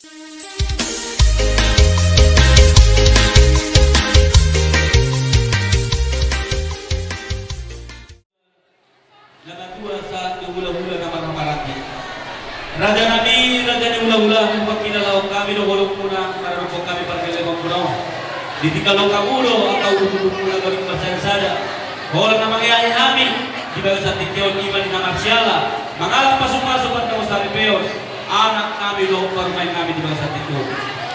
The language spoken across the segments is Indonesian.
Nagatua sa hula-hula na makamarati. Raja Nabi, Raja ni hula-hula, pag kinalaw kami, nahulog muna, marunong po kami pagkalimang puno. Ditikalaw ka ulo, ang kaulog muna galing masansada. Holang na mangyayari namin, di ba sa tikyon, iba ni na Marciala, mga pasok-pasok at na sa Ripeon, anak namin doon, parumain namin, di ba sa tikyon.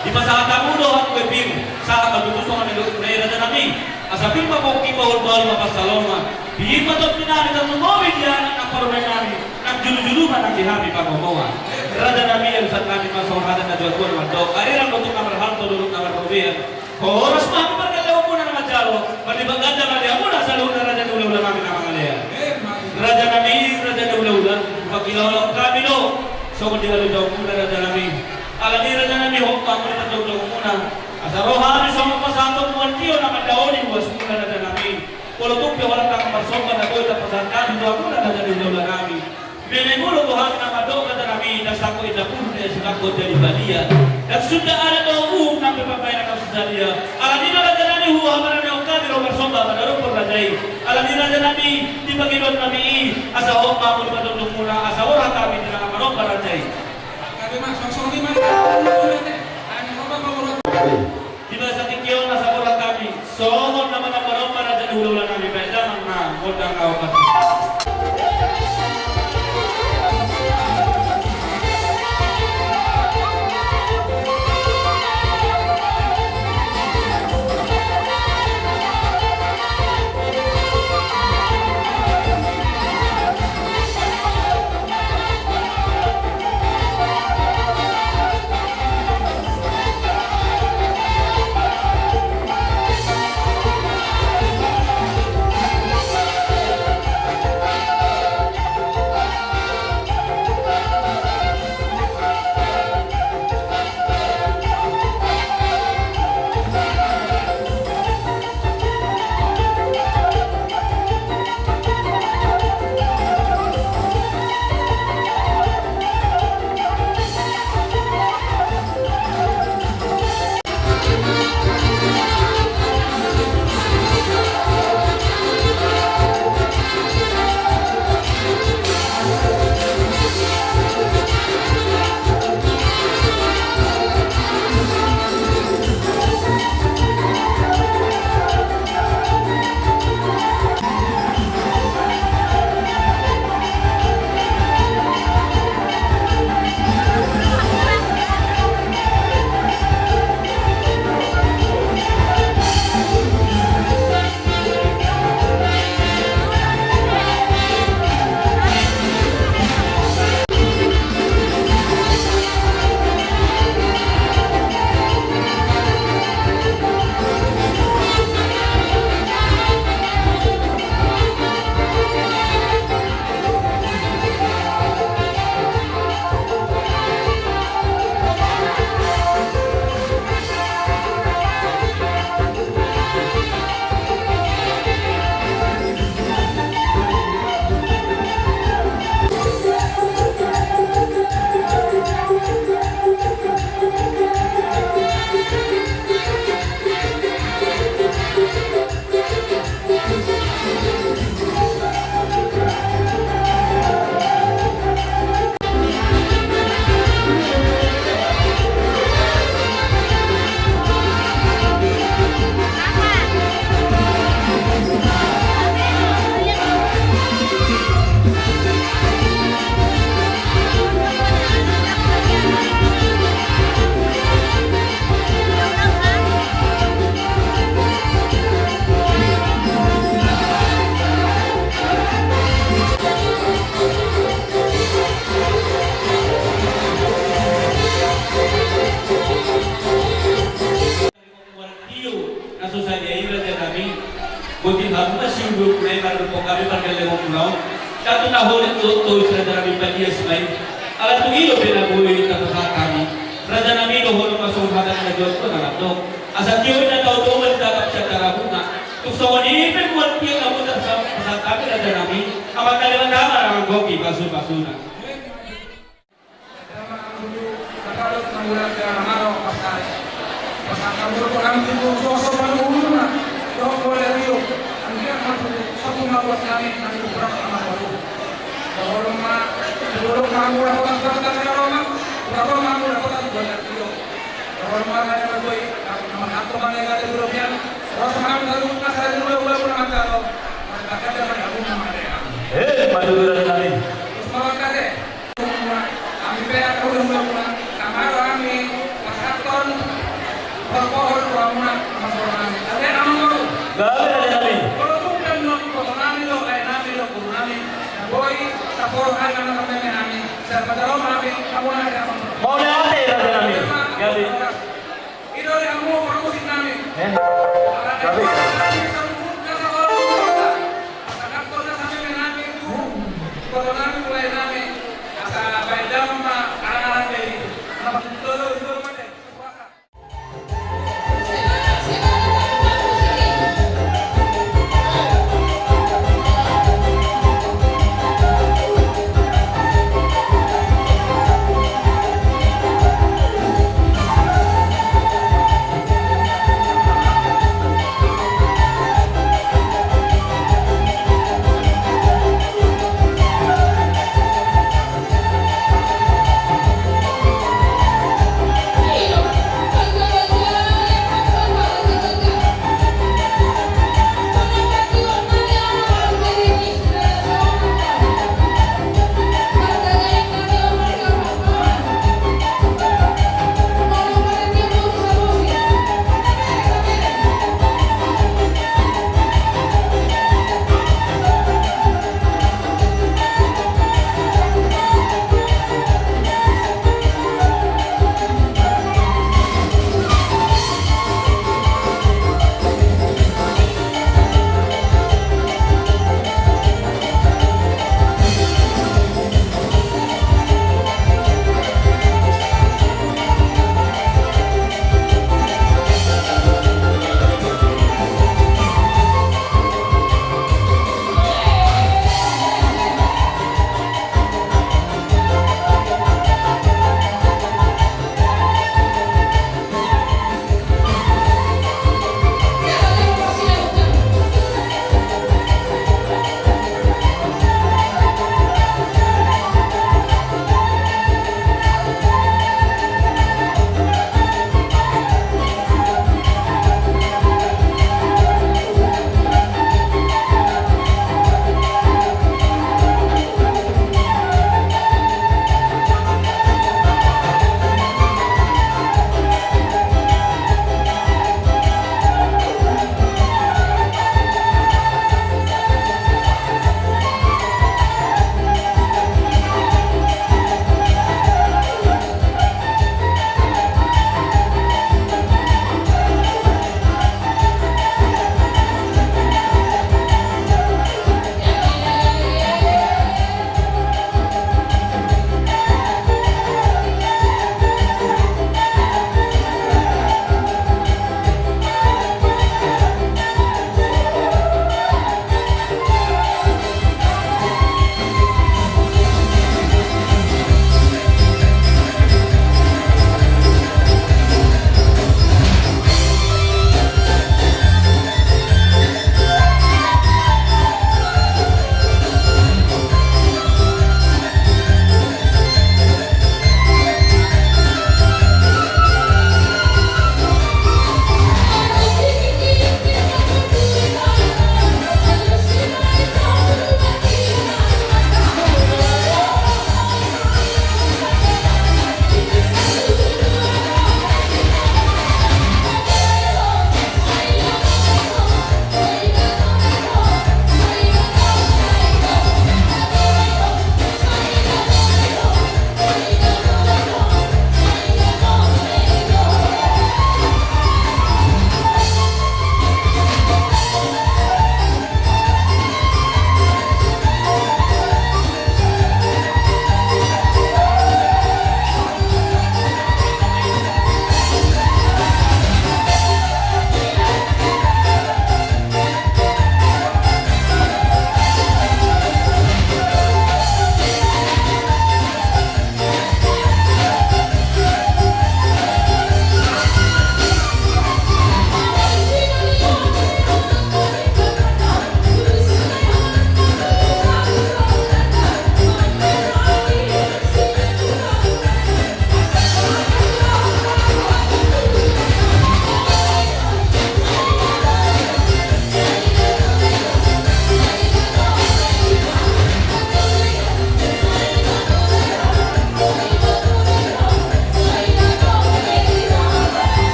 Di ba sa katamudo, ang webing, sa katamudo kami doon, na Raja Nabi, asapin pa po, kipahul-bahul mapasaloma, di ba doon namin ang lumawin yan, ang parumain namin, ang julu-juluman ang dihami pag-umawa. Raja Nabi, ang sa kami masawahadan na Diyos ko naman daw, kairang ko itong kamarhal, tulunod na marpubihan. Kung oras mo, ang pagkalaw mo na naman dyan, malibaganda na niya muna sa loob na Raja ni Ula-Ula namin ang mga leha. Raja Nabi, Raja ni Ula-Ula, pag-ilaw kami no, so kung di ka muna Raja Nabi. Alam ni Raja Nabi, hukpa mo na pag-ilaw muna. Asa rohani sa mga pasantong buwan tiyo na madaonin, was muna Raja Nabi. Kulutong piya walang kakamarsokan na doon na pasantang, doon muna Raja ni Ula-Ula namin. Binegulo ko hangin ang madong Raja Nabi, nagsako itapun na sinakot na libaliya. Nagsundaan na doon ng pipapayan ng Sadia. Alam ni Raja Nabi, huwa man na kami Robert Somba, manarong por Rajay. Alam ni Raja Nabi, di ba ginoon kami asa ho mamul patulong muna asa ora kami din ang manong por Rajay. Kami mas sosok di mana? Ano ba mawala? Di ba sa tikyo nasa ora kami. Somon naman ang manong por Rajay hula namin beda na modang kawapat. Buti bago masih belum mulai baru kami pada lewat pulau. Satu tahun itu Raja Nabi Padia Ismail. Alat pengilo penabuhi di tempat kami. Raja Nabi dohon masuk hadat najot pun alat dok. Asal kau ina tahu doh mentakap secara bunga. Tuk sawan ini perbuat dia kamu tersama pasal kami Raja Nabi. Amat kalian nama orang goki pasu-pasuna. bulan ke Amaro pasal. Pasal kamu kami itu sosok baru na. Kau boleh rio. Angkat masuk satu mawas kami nanti kurang sama baru. Kalau mah dulu kamu dapat kata kalau mah berapa kamu dapat banyak rio. Kalau mah saya berbuat nama atau mana yang ada dulu yang kalau semalam lalu kita saya dulu pun ada kalau mereka ada yang aku nama dia. Maju Raja Nabi. Terus malam kade. Kami pernah tahu yang belum kamar kami masaton berpohon ruangan masuk kami. Ada nama baru. Gawe Raja Nabi. Kalau bukan non kotorami lo kayak nami lo kurunami. Boy tapor kan anak kami nami. Saya pada lo nami kamu ada apa? Mau nanti Raja Nabi. Gawe. Itu yang mau permusik nami. Gawe. Kalau nami mulai nami asa baidam ma anak-anak dari nama dulu mana?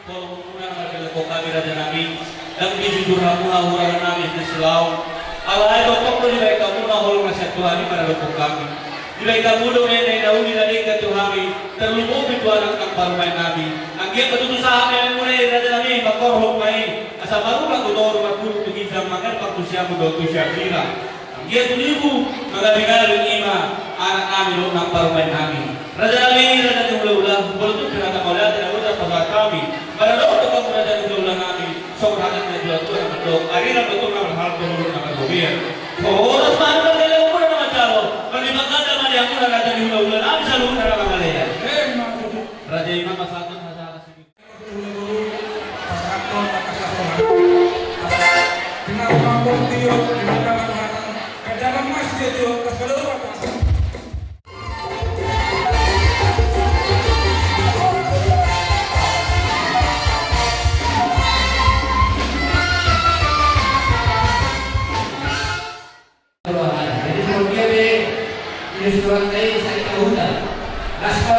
Kalau muna naman ko kami Raja Nabi, dan jujur mo hahuraran namin na silaw. Alay ko di ba ikaw muna hulong na siya Tuhan para po kami. Di ba ikaw muna na nauli na rin ka Tuhan, terlumog ito ang parumay namin. Ang iya patutusahan namin muna Raja Nabi, makorhong may asa marunang kudoro magpulong tugisang makan pagtusya mo doon siya kira. Ang iya tunibo, mga bigalang ima, anak namin noong ng parumay namin. Raja Nabi, Raja ng ula-ula, bulutong pinatakaw natin ang ulat para kami. Para doon ito kang Raja ng ula namin, sobrang na dito ang matlog. Arira betul na mahal tulong ng kagubiyan. Oras man ang kailangan ko na naman tao. Panibagad naman yung una Raja ng ula-ula namin sa lugar na mga leyan. Raja Imam Masatun, Masaka Sige. Pasakto, pagkasasahan. Pinapangkong tiyo, pinapangkong dalam masjid itu keseluruhan pasang. Jadi kemudian di surat ini saya tahulah naskah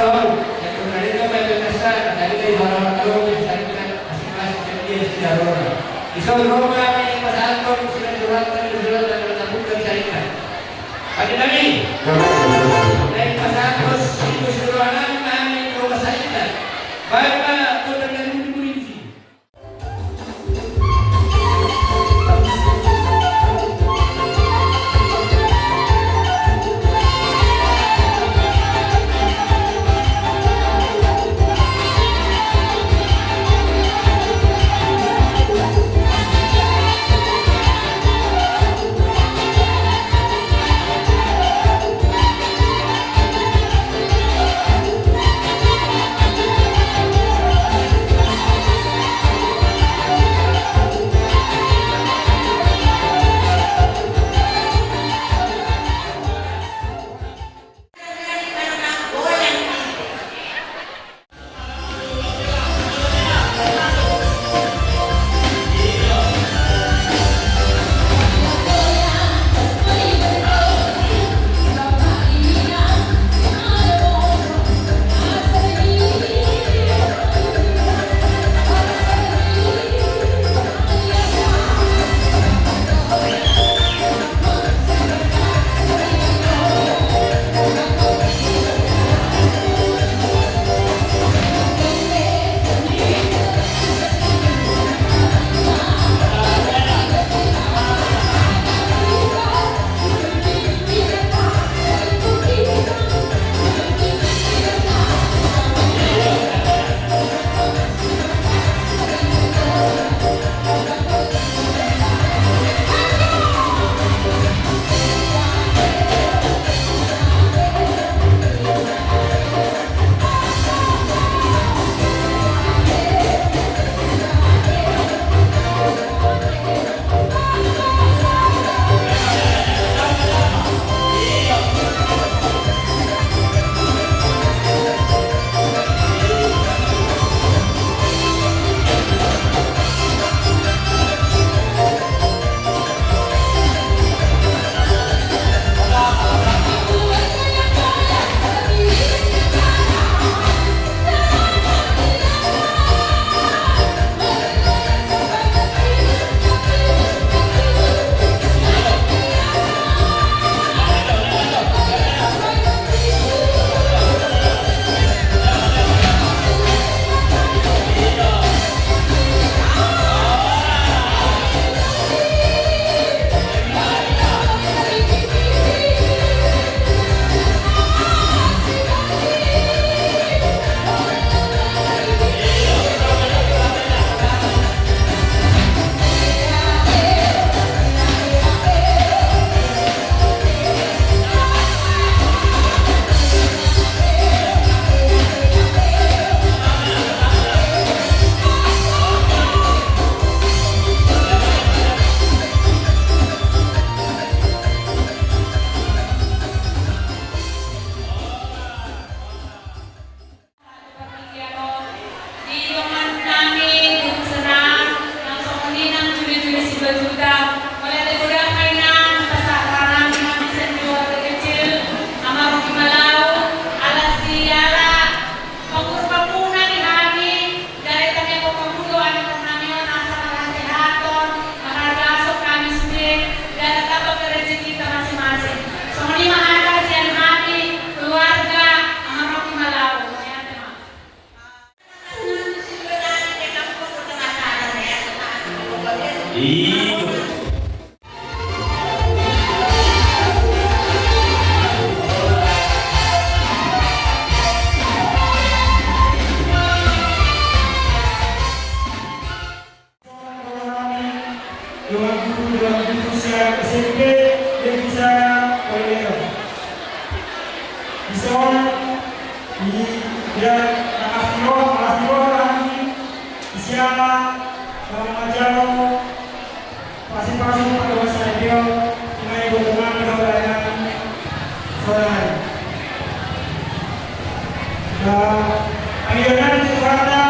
yang kemudian itu berkaitan dari orang kalau misalkan masing-masing dia sudah orang. Isau Roma ini pasal pun sudah surat dan bukan syarikat. Pada Nabi, naik pasal pun itu surat kami rumah syarikat. Baiklah, kau dengan polisi. Iyo. Dengan guru dalam usia SMP yang bisa oleh bisa di dia Asiro lagi siapa mengajar masing-masing pada masa dia mulai berteman dengan sore. Akhirnya di sana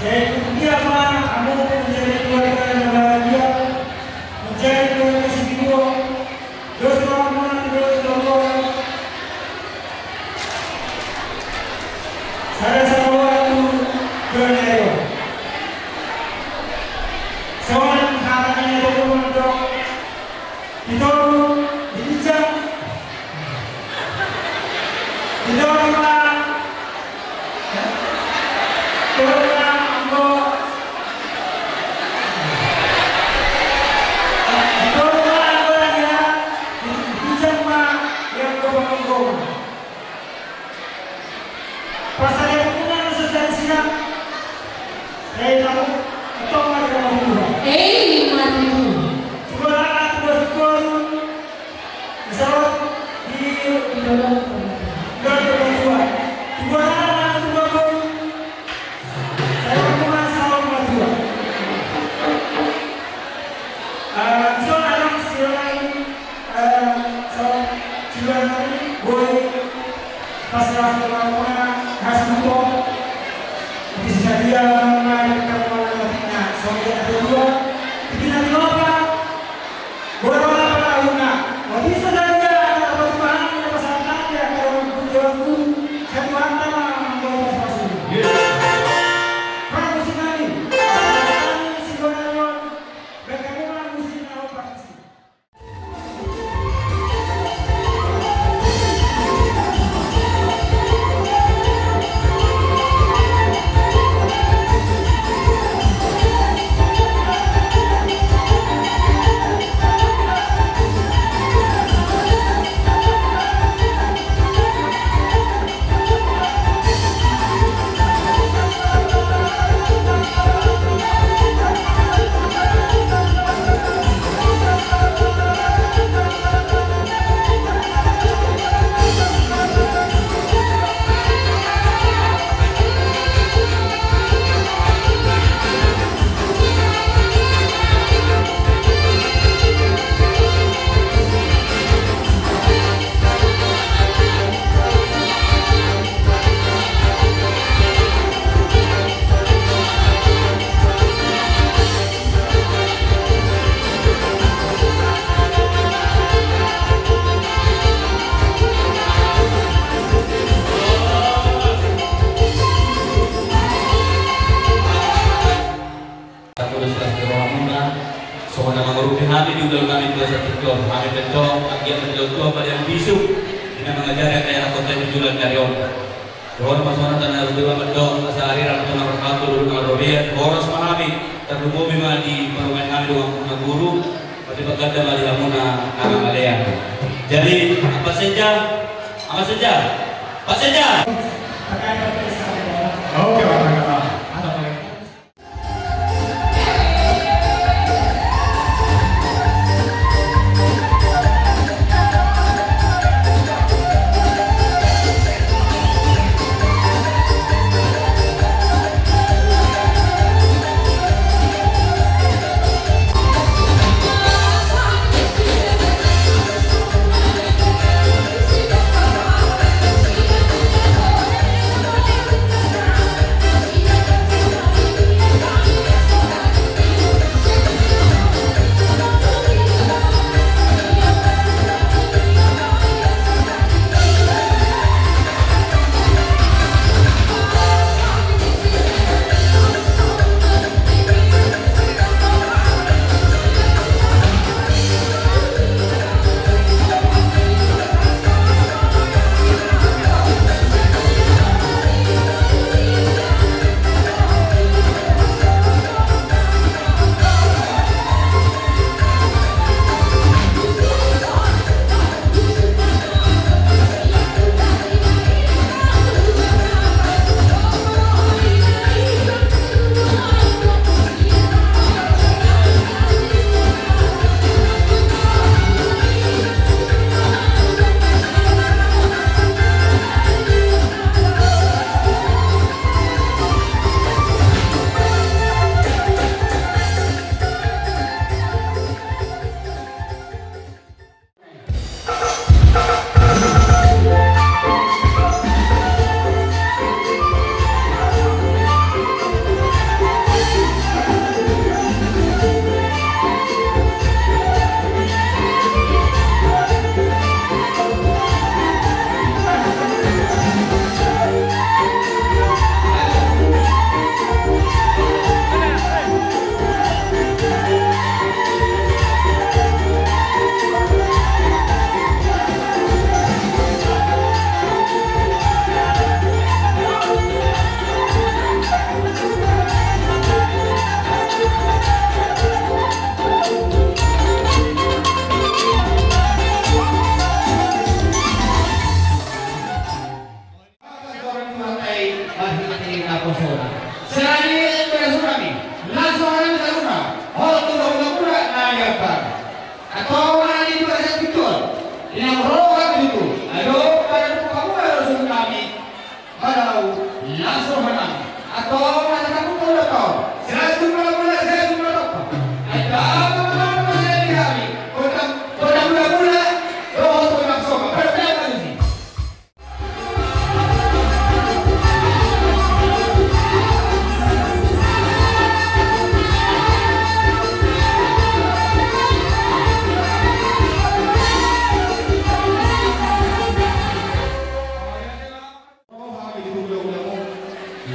saya ikut dia kamu menjadi keluarga yang bahagia, menjadi keluarga si Bibo. Terus orang saya sama waktu Granero. Seorang katanya itu untuk itu dijam, itu orang Jadi apa saja? Oke, kosona. Selain itu kami langsung kami teruna. Oh tuh mula nanya apa? Atau mana itu ada betul? Yang roh itu. Ayo pada kamu harus kami. Kalau langsung menang atau mana kamu tahu? Selain mula saya cuma apa? Ada apa yang kami? Kota mula roh tu langsung. Berapa ini?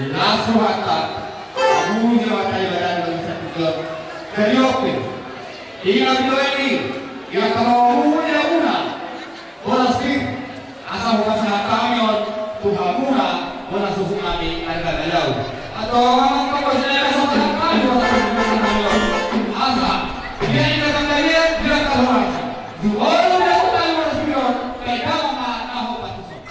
Langsung hantar kamu jawab badan bangsa kita dari open ingat video ini yang kamu tidak guna plastik asal bukan sangat kamion Tuhan guna bola susu kami harga galau atau kamu sudah kasih kamu asal dia tidak akan lihat dia akan mati jual tidak utang bola spion kayak kamu tahu patusan.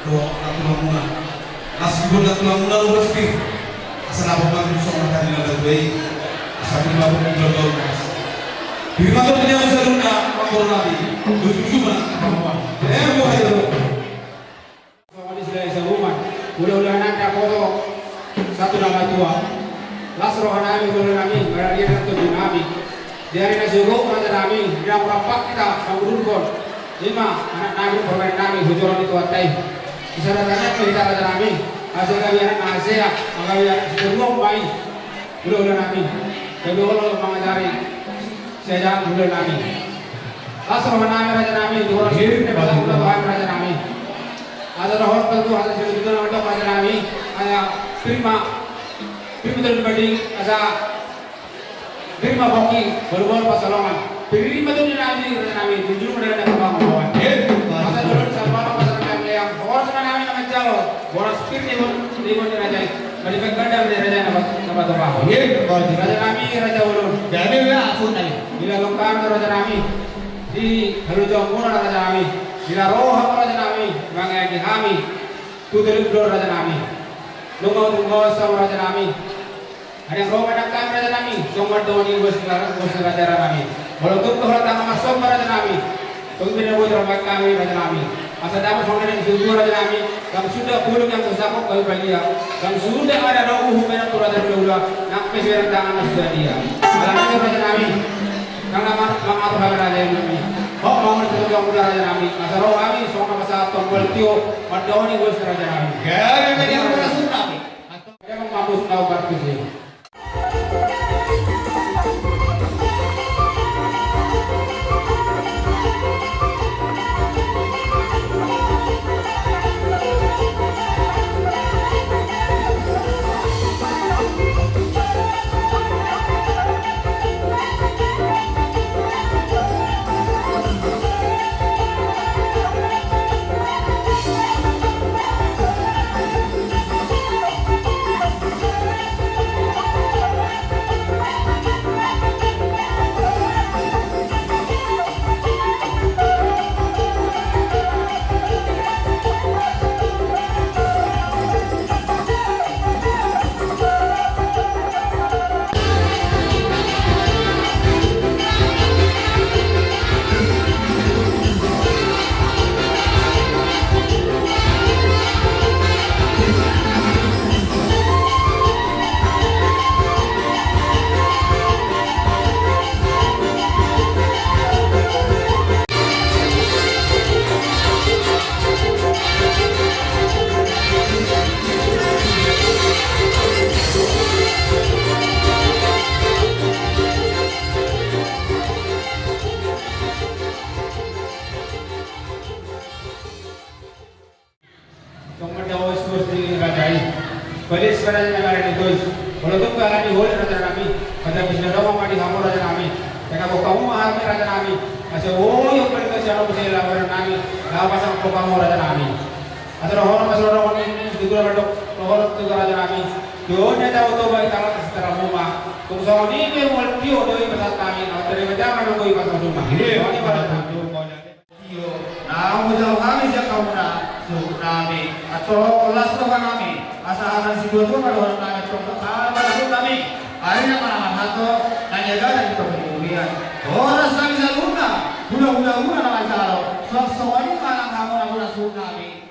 doa natuna nasibun natuna resmi asal apa pun bisa mengatakan dengan baik asal lima pun jodoh di mana dia bisa luka makhluk nabi tujuh mana Ulah-ulah nanti foto satu nama tua. Lasro hanami ulah nami beralian satu nabi. Dari nasugo raja nami yang rapat kita mengurungkan lima anak nabi bermain nami hujuran itu atai. Isyaratnya kita raja nami hasil kawian Asia kawian sebelum bayi ulah nami. Kedua mengajari saya ulah nami. Lasro hanami raja nami dua hidup pada ulah raja nami. Ada orang tentu ada cerita nama raja nami ada prima terjadi ada prima booking berbual pasalongan prima tu nami raja nami tujuh mereka dapat kawan ada orang sama pasangan yang orang sana nami nama jalo orang spirit ni pun raja balik ganda raja nama toba raja nami raja ulun jadi lah aku tadi bila lengkap raja nami di halujo pun raja nami bila roh raja nami bangai kami tujuh raja nami Lungo sama raja nami ada yang roh pada kami raja nami somad doni bos raja nami kalau tuh kalau tangga masuk raja nami tuh bina buat ramai kami raja nami asal dapat soalnya yang sudah raja nami kami sudah puluh yang tersapuk kami balia kami sudah ada roh hubungan raja dulu nak peseran tangan sudah dia alami raja nami karena mengatur hal raja nami oh mau menentukan raja nami asal roh kami soalnya masa tombol tio madoni bos raja nami Ya, yang berasal nami. dia menghapus tahu kartu ini. Polis sekarang yang ada di Toys. Kalau tuh kalau di hol raja nami, pada bisnis doang mah di kamu raja nami. Mereka kau kamu mahal raja nami. Masih yang mereka siapa bisa lawan nami. Lawan pasang kau kamu raja nami. Asal orang masuk orang ini juga ada orang tu raja nami. Dia tahu tu baik kalau secara rumah. Kau sama ni dia mau dia dari pasal kami. Atau dari macam mana kau pasang rumah. Ini pada tu. Nah, usaha kami siapa kamu nak nami atau kelas tu kan nami. Asal si dua tu kalau orang nanya contoh apa itu kami akhirnya mana satu nanya dan kita kemudian orang kami saluna guna nama calo soalnya malang kamu nak guna kami